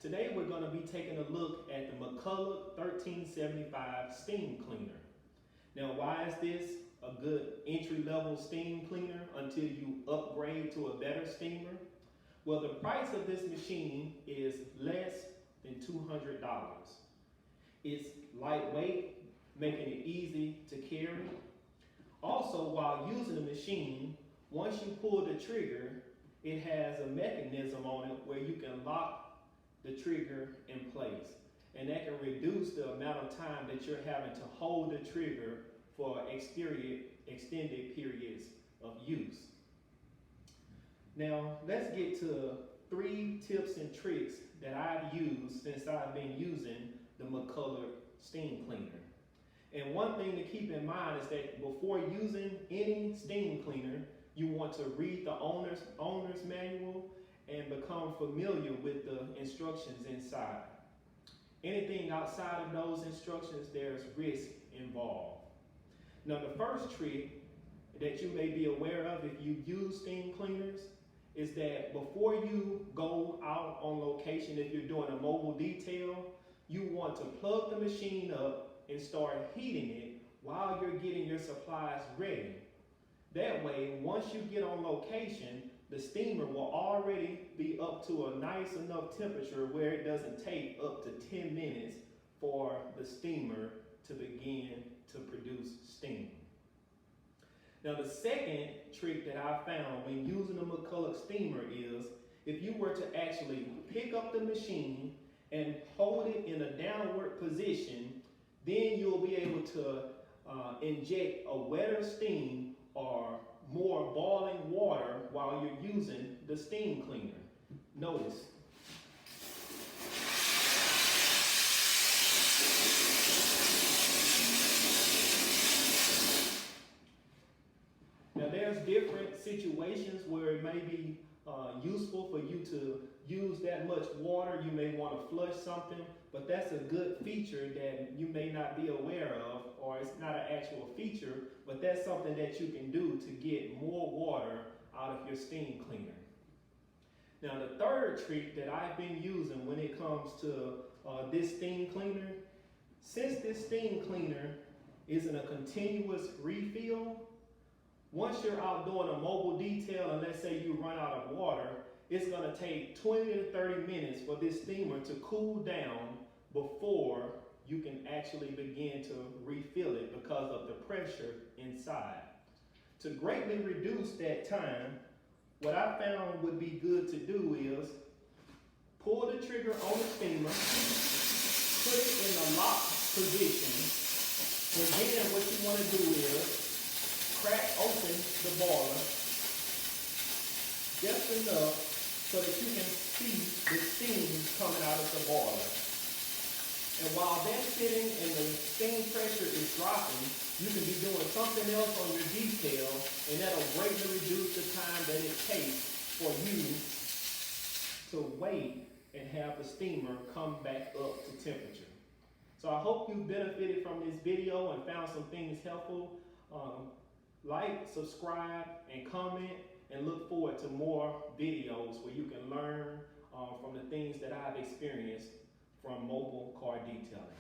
Today we're going to be taking a look at the McCulloch 1375 steam cleaner. Now, why is this a good entry-level steam cleaner until you upgrade to a better steamer? Well, the price of this machine is less than $200. It's lightweight, making it easy to carry. Also, while using the machine, once you pull the trigger, it has a mechanism on it where you can lock the trigger in place. And that can reduce the amount of time that you're having to hold the trigger for extended periods of use. Now, let's get to 3 tips and tricks that I've used since I've been using the McCulloch steam cleaner. And one thing to keep in mind is that before using any steam cleaner, you want to read the owner's manual and become familiar with the instructions inside. Anything outside of those instructions, there's risk involved. Now, the first trick that you may be aware of if you use steam cleaners is that before you go out on location, if you're doing a mobile detail, you want to plug the machine up and start heating it while you're getting your supplies ready. That way, once you get on location, the steamer will already be up to a nice enough temperature where it doesn't take up to 10 minutes for the steamer to begin to produce steam. Now, the second trick that I found when using the McCulloch steamer is if you were to actually pick up the machine and hold it in a downward position, then you'll be able to inject a wetter steam or more boiling water while you're using the steam cleaner. Notice. Now, there's different situations where it may be useful for you to use that much water. You may want to flush something, but that's a good feature that you may not be aware of, or it's not an actual feature, but that's something that you can do to get more water out of your steam cleaner. Now, the third trick that I've been using when it comes to this steam cleaner, since this steam cleaner isn't a continuous refill, once you're out doing a mobile detail and let's say you run out of water, it's going to take 20 to 30 minutes for this steamer to cool down before you can actually begin to refill it because of the pressure inside. To greatly reduce that time, what I found would be good to do is pull the trigger on the steamer, put it in the lock position, and then what you want to do is crack open the boiler just enough so that you can see the steam coming out of the boiler. And while that's sitting and the steam pressure is dropping, you can be doing something else on your detail, and that'll greatly reduce the time that it takes for you to wait and have the steamer come back up to temperature. So I hope you benefited from this video and found some things helpful. Like, subscribe, and comment, and look forward to more videos where you can learn from the things that I've experienced from mobile car detailing.